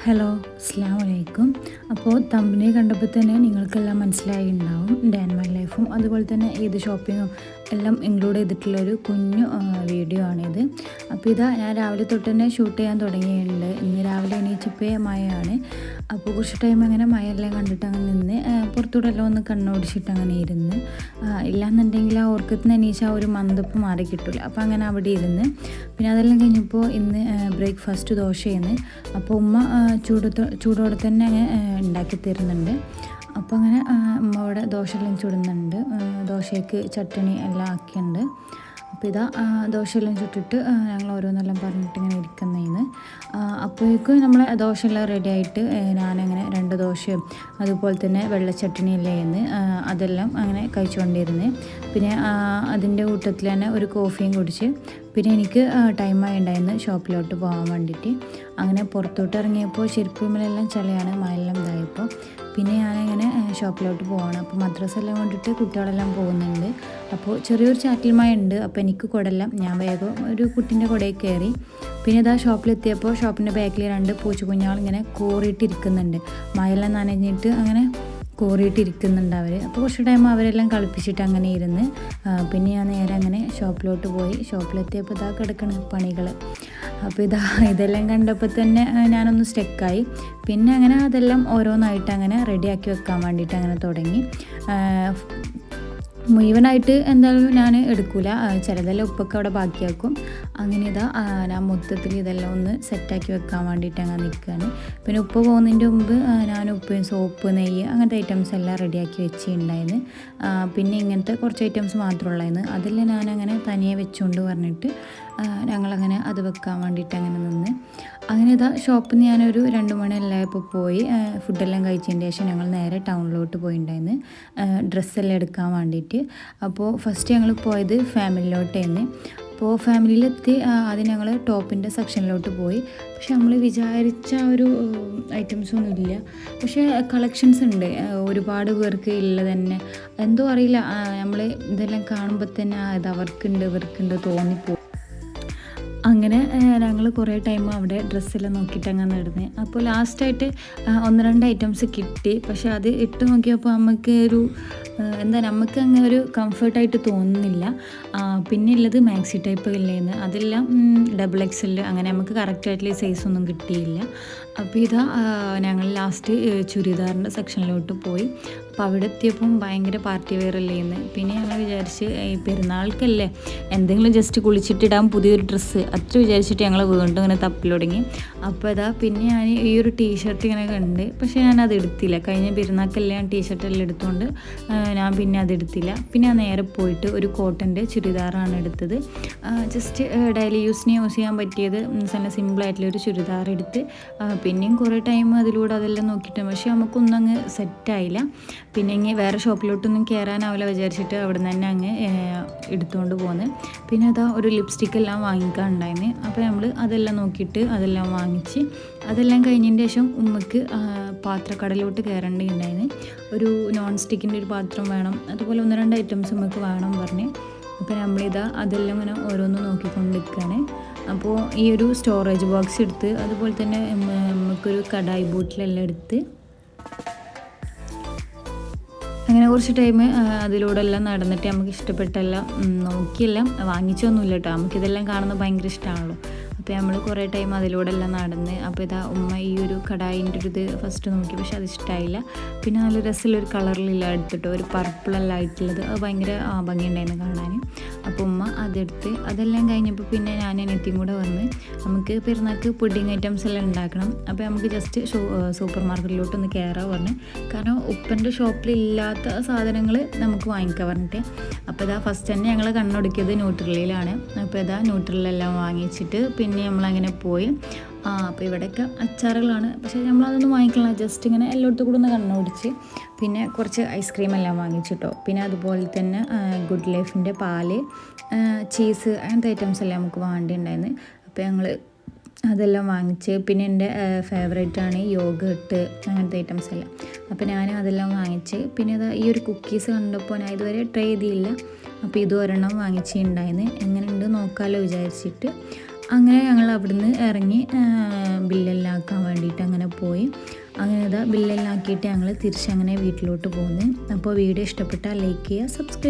Hello, അസ്സലാമു അലൈക്കും. അപ്പോൾ തമ്പനെയിൽ കണ്ടപ്പോൾ തന്നെ നിങ്ങൾക്കെല്ലാം മനസ്സിലായി ഉണ്ടാവും ഡേ ആൻഡ് മൈ ലൈഫും അതുപോലെ തന്നെ ഏത് ഷോപ്പിങ്ങും എല്ലാം ഇൻക്ലൂഡ് ചെയ്തിട്ടുള്ളൊരു കുഞ്ഞു വീഡിയോ ആണിത്. അപ്പോൾ ഇതാ ഞാൻ രാവിലെ തൊട്ട് തന്നെ ഷൂട്ട് ചെയ്യാൻ തുടങ്ങിയിട്ടുണ്ട്. ഇന്ന് രാവിലെ എണീച്ചപ്പോൾ മഴയാണ്. അപ്പോൾ കുറച്ച് ടൈം അങ്ങനെ മഴയെല്ലാം കണ്ടിട്ട് അങ്ങനെ നിന്ന് പുറത്തൂടെ എല്ലാം ഒന്ന് കണ്ണോടിച്ചിട്ട് അങ്ങനെ ഇരുന്ന്, ഇല്ലാന്നുണ്ടെങ്കിൽ ആ ഉറക്കത്തിന് എണീച്ച ആ ഒരു മന്ദപ്പ് മാറി കിട്ടില്ല. അപ്പോൾ അങ്ങനെ അവിടെ ഇരുന്ന് പിന്നെ അതെല്ലാം കഴിഞ്ഞപ്പോൾ ഇന്ന് ബ്രേക്ക്ഫാസ്റ്റ് ദോശയാണ്. അപ്പോൾ ഉമ്മ ചൂടോടെ തന്നെ അങ്ങനെ ഉണ്ടാക്കി തരുന്നുണ്ട്. അപ്പോൾ അങ്ങനെ ഉമ്മ അവിടെ ദോശയെല്ലാം ചുടുന്നുണ്ട്. ദോശയ്ക്ക് ചട്ടണി എല്ലാം ആക്കിയിട്ടുണ്ട്. അപ്പോൾ ഇതാ ദോശയെല്ലാം ചുട്ടിട്ട് ഞങ്ങൾ ഓരോന്നെല്ലാം പറഞ്ഞിട്ട് ഇങ്ങനെ ഇരിക്കുന്നതിന് അപ്പോഴേക്കും നമ്മളെ ദോശയെല്ലാം റെഡി ആയിട്ട് ഞാനങ്ങനെ 2 ദോശയും അതുപോലെ തന്നെ വെള്ളച്ചട്ടണിയെല്ലാം ചെയ്യുന്നു. അതെല്ലാം അങ്ങനെ കഴിച്ചുകൊണ്ടിരുന്നു. പിന്നെ അതിൻ്റെ കൂട്ടത്തിൽ തന്നെ ഒരു കോഫിയും കുടിച്ച് പിന്നെ എനിക്ക് ടൈമായി ഉണ്ടായിരുന്നു ഷോപ്പിലോട്ട് പോകാൻ വേണ്ടിയിട്ട്. അങ്ങനെ പുറത്തോട്ട് ഇറങ്ങിയപ്പോൾ ചെരുപ്പുമെല്ലാം ചളിയാണ്, മഴയെല്ലാം ഇതായപ്പോൾ. പിന്നെ ഞാനങ്ങനെ ഷോപ്പിലോട്ട് പോവാണ്. അപ്പോൾ മദ്രസ എല്ലാം കൊണ്ടിട്ട് കുട്ടികളെല്ലാം പോകുന്നുണ്ട്. അപ്പോൾ ചെറിയൊരു ചാറ്റൽ മഴ ഉണ്ട്. അപ്പോൾ എനിക്ക് കുടയെല്ലാം ഞാൻ വേഗം ഒരു കുട്ടീൻ്റെ കുടയിൽ കയറി. പിന്നെ ഇതാ ഷോപ്പിലെത്തിയപ്പോൾ ഷോപ്പിൻ്റെ ബാക്കിൽ 2 പൂച്ചക്കുഞ്ഞുങ്ങൾ ഇങ്ങനെ കോറിയിട്ടിരിക്കുന്നുണ്ട്. മഴയെല്ലാം നനഞ്ഞിട്ട് അങ്ങനെ കോറിയിട്ടിരിക്കുന്നുണ്ട് അവർ. അപ്പോൾ കുറച്ച് ടൈം അവരെല്ലാം കളിപ്പിച്ചിട്ട് അങ്ങനെ ഇരുന്ന് പിന്നെ ഞാൻ നേരെ അങ്ങനെ ഷോപ്പിലോട്ട് പോയി. ഷോപ്പിലെത്തിയപ്പോൾ ഇതാ കിടക്കണ പണികൾ. അപ്പോൾ ഇതെല്ലാം കണ്ടപ്പോൾ തന്നെ ഞാനൊന്ന് സ്റ്റക്കായി. പിന്നെ അങ്ങനെ അതെല്ലാം ഓരോന്നായിട്ട് അങ്ങനെ റെഡിയാക്കി വെക്കാൻ വേണ്ടിയിട്ട് അങ്ങനെ തുടങ്ങി. മുഴുവനായിട്ട് എന്തായാലും ഞാൻ എടുക്കില്ല, ചിലതെല്ലാം ഉപ്പൊക്കെ അവിടെ ബാക്കിയാക്കും. അങ്ങനെ ഞാൻ മൊത്തത്തിൽ ഇതെല്ലാം ഒന്ന് സെറ്റാക്കി വെക്കാൻ വേണ്ടിയിട്ട് അങ്ങനെ നിൽക്കുകയാണ്. പിന്നെ ഉപ്പ് പോകുന്നതിൻ്റെ മുമ്പ് ഞാൻ ഉപ്പ്, സോപ്പ്, നെയ്യ് അങ്ങനത്തെ ഐറ്റംസ് എല്ലാം റെഡിയാക്കി വെച്ചിട്ടുണ്ടായിരുന്നു. പിന്നെ ഇങ്ങനത്തെ കുറച്ച് ഐറ്റംസ് മാത്രമുള്ളായിരുന്നു. അതെല്ലാം ഞാനങ്ങനെ തനിയെ വെച്ചുകൊണ്ട് പറഞ്ഞിട്ട് ഞങ്ങളങ്ങനെ അത് വെക്കാൻ വേണ്ടിയിട്ട് അങ്ങനെ നിന്ന്. അങ്ങനെ ഷോപ്പിൽ നിന്ന് ഞാനൊരു 2 മണിയെല്ലാം ഇപ്പോൾ പോയി ഫുഡെല്ലാം കഴിച്ചതിന് ശേഷം ഞങ്ങൾ നേരെ ടൗണിലോട്ട് പോയിട്ടുണ്ടായിരുന്നു ഡ്രസ്സെല്ലാം എടുക്കാൻ വേണ്ടിയിട്ട്. അപ്പോൾ ഫസ്റ്റ് ഞങ്ങൾ പോയത് ഫാമിലിയിലോട്ടായിരുന്നു. അപ്പോൾ ഫാമിലിയിലെത്തി ആദ്യം ഞങ്ങൾ ടോപ്പിൻ്റെ സെക്ഷനിലോട്ട് പോയി. പക്ഷെ നമ്മൾ വിചാരിച്ച ഒരു ഐറ്റംസൊന്നും ഇല്ല. പക്ഷേ കളക്ഷൻസ് ഉണ്ട്, ഒരുപാട് പേർക്ക് ഇല്ല തന്നെ. എന്തോ അറിയില്ല, നമ്മൾ ഇതെല്ലാം കാണുമ്പോൾ തന്നെ ഇത് അവർക്കുണ്ട് ഇവർക്കുണ്ട് തോന്നിപ്പോകും. അങ്ങനെ ഞങ്ങൾ കുറേ ടൈം അവിടെ ഡ്രസ്സെല്ലാം നോക്കിയിട്ട് അങ്ങനെ നടന്ന്. അപ്പോൾ ലാസ്റ്റായിട്ട് 1-2 ഐറ്റംസ് കിട്ടി. പക്ഷെ അത് ഇട്ട് നോക്കിയപ്പോൾ നമുക്ക് നമുക്ക് അങ്ങനെ ഒരു കംഫർട്ടായിട്ട് തോന്നുന്നില്ല. പിന്നെ ഉള്ളത് മാക്സി ടൈപ്പ് ഇല്ലേന്ന്, അതെല്ലാം XXL അങ്ങനെ നമുക്ക് കറക്റ്റായിട്ടുള്ള സൈസൊന്നും കിട്ടിയില്ല. അപ്പോൾ ഞങ്ങൾ ലാസ്റ്റ് ചുരിദാറിൻ്റെ സെക്ഷനിലോട്ട് പോയി. അപ്പോൾ അവിടെ എത്തിയപ്പം ഭയങ്കര പാർട്ടി വെയർ അല്ലേന്ന്. പിന്നെ ഞങ്ങൾ വിചാരിച്ച് ഈ പെരുന്നാൾക്കല്ലേ എന്തെങ്കിലും ജസ്റ്റ് കുളിച്ചിട്ടിടാൻ പുതിയൊരു ഡ്രസ്സ് അത്ര വിചാരിച്ചിട്ട് ഞങ്ങൾ വീണ്ടും ഇങ്ങനെ തപ്പിൽ തുടങ്ങി. അപ്പോൾ പിന്നെ ഞാൻ ഈ ഒരു ടീഷർട്ട് ഇങ്ങനെ കണ്ട്, പക്ഷേ ഞാനത് എടുത്തില്ല. കഴിഞ്ഞ പെരുന്നാൾക്കല്ലേ ഞാൻ ടീഷർട്ടെല്ലാം എടുത്തുകൊണ്ട് ഞാൻ പിന്നെ അതെടുത്തില്ല. പിന്നെ ഞാൻ നേരെ പോയിട്ട് ഒരു കോട്ടൻ്റെ ചുരിദാറാണ് എടുത്തത്. ജസ്റ്റ് ഡെയിലി യൂസിന് യൂസ് ചെയ്യാൻ പറ്റിയത് നല്ല സിമ്പിളായിട്ടുള്ളൊരു ചുരിദാർ എടുത്ത് പിന്നെയും കുറേ ടൈം അതിലൂടെ അതെല്ലാം നോക്കിയിട്ട് പക്ഷേ നമുക്കൊന്നും അങ്ങ് സെറ്റായില്ല. പിന്നെ ഇങ്ങനെ വേറെ ഷോപ്പിലോട്ടൊന്നും കയറാനാവില്ല വിചാരിച്ചിട്ട് അവിടെ നിന്ന് തന്നെ അങ്ങ് എടുത്തുകൊണ്ട് പോകുന്നത്. പിന്നെ ഒരു ലിപ്സ്റ്റിക്കെല്ലാം വാങ്ങിക്കാനുണ്ടായിരുന്നു. അപ്പോൾ നമ്മൾ അതെല്ലാം നോക്കിയിട്ട് അതെല്ലാം വാങ്ങിച്ച് അതെല്ലാം കഴിഞ്ഞതിന് ശേഷം ഉമ്മക്ക് പാത്രക്കടലോട്ട് കയറേണ്ടിയിട്ടുണ്ടായിരുന്നു. ഒരു നോൺ സ്റ്റിക്കിൻ്റെ ഒരു പാത്രം വേണം, അതുപോലെ 1-2 ഐറ്റംസ് ഉമ്മക്ക് വേണം പറഞ്ഞ്. അപ്പോൾ അതെല്ലാം ഇങ്ങനെ ഓരോന്ന് നോക്കിക്കൊണ്ടിരിക്കുകയാണ്. അപ്പോൾ ഈ ഒരു സ്റ്റോറേജ് ബോക്സ് എടുത്ത് അതുപോലെ തന്നെ നമുക്കൊരു കടായി ബോട്ടിലെല്ലാം എടുത്ത് അങ്ങനെ കുറച്ച് ടൈം അതിലൂടെ എല്ലാം നടന്നിട്ട് നമുക്ക് ഇഷ്ടപ്പെട്ടെല്ലാം നോക്കിയെല്ലാം വാങ്ങിച്ചൊന്നുമില്ല കേട്ടോ. നമുക്കിതെല്ലാം കാണുന്നത് ഭയങ്കര ഇഷ്ടമാണല്ലോ. അപ്പോൾ നമ്മൾ കുറേ ടൈം അതിലൂടെ എല്ലാം നടന്ന്. അപ്പോൾ ഉമ്മ ഈ ഒരു കടായിൻ്റെ ഒരു ഇത് ഫസ്റ്റ് നോക്കി, പക്ഷെ അത് ഇഷ്ടമായില്ല. പിന്നെ നല്ല രസമുള്ളൊരു കളറിലില്ല എടുത്തിട്ടോ, ഒരു പർപ്പിളെല്ലാം ആയിട്ടുള്ളത്, അത് ഭയങ്കര ഭംഗിയുണ്ടായിരുന്നു കാണാൻ. അപ്പോൾ ഉമ്മ അതെടുത്ത് അതെല്ലാം കഴിഞ്ഞപ്പോൾ പിന്നെ ഞാൻ അനിയത്തിയും കൂടെ വന്ന് നമുക്ക് പെരുന്നാൾക്ക് പുഡിങ് ഐറ്റംസ് എല്ലാം ഉണ്ടാക്കണം. അപ്പോൾ നമുക്ക് ജസ്റ്റ് സൂപ്പർ മാർക്കറ്റിലോട്ടൊന്ന് കയറാൻ പറഞ്ഞു. കാരണം ഉപ്പൻ്റെ ഷോപ്പിലില്ലാത്ത സാധനങ്ങൾ നമുക്ക് വാങ്ങിക്കാൻ പറഞ്ഞിട്ട്. അപ്പോൾ ഫസ്റ്റ് തന്നെ ഞങ്ങൾ കണ്ണൊടുക്കിയത് ന്യൂട്രലയിലാണ്. അപ്പോൾ ന്യൂട്രലെല്ലാം വാങ്ങിച്ചിട്ട് പിന്നെ നമ്മളങ്ങനെ പോയി. അപ്പോൾ ഇവിടെയൊക്കെ അച്ചാറുകളാണ്, പക്ഷേ നമ്മളതൊന്നും വാങ്ങിക്കില്ല, ജസ്റ്റ് ഇങ്ങനെ എല്ലായിടത്തും കൂടെ ഒന്ന് കണ്ണോടിച്ച്. പിന്നെ കുറച്ച് ഐസ്ക്രീം എല്ലാം വാങ്ങിച്ചിട്ടോ. പിന്നെ അതുപോലെ തന്നെ ഗുഡ് ലൈഫിൻ്റെ പാല്, ചീസ് അങ്ങനത്തെ ഐറ്റംസ് എല്ലാം നമുക്ക് വേണ്ടിയിട്ടുണ്ടായിരുന്നു. അപ്പോൾ ഞങ്ങൾ അതെല്ലാം വാങ്ങിച്ച്. പിന്നെ എൻ്റെ ഫേവറേറ്റാണ് യോഗട്ട് അങ്ങനത്തെ ഐറ്റംസ് എല്ലാം. അപ്പോൾ ഞാൻ അതെല്ലാം വാങ്ങിച്ച്. പിന്നെ ഈ ഒരു കുക്കീസ് കണ്ടപ്പോൾ ഞാൻ ഇതുവരെ ട്രൈ ചെയ്തില്ല. അപ്പോൾ ഇത് ഒരെണ്ണം വാങ്ങിച്ചിട്ടുണ്ടായിരുന്നു, എങ്ങനെയുണ്ട് നോക്കാമല്ലോ വിചാരിച്ചിട്ട്. അങ്ങനെ ഞങ്ങൾ അവിടുന്ന് ഇറങ്ങി ബില്ലെല്ലാം ആക്കാൻ വേണ്ടിയിട്ട് അങ്ങനെ പോയി. അങ്ങനെ ബില്ലെല്ലാം ആക്കിയിട്ട് ഞങ്ങൾ തിരിച്ചങ്ങനെ വീട്ടിലോട്ട് പോകുന്നു. അപ്പോൾ വീഡിയോ ഇഷ്ടപ്പെട്ടാൽ ലൈക്ക് ചെയ്യുക, സബ്സ്ക്രൈബ്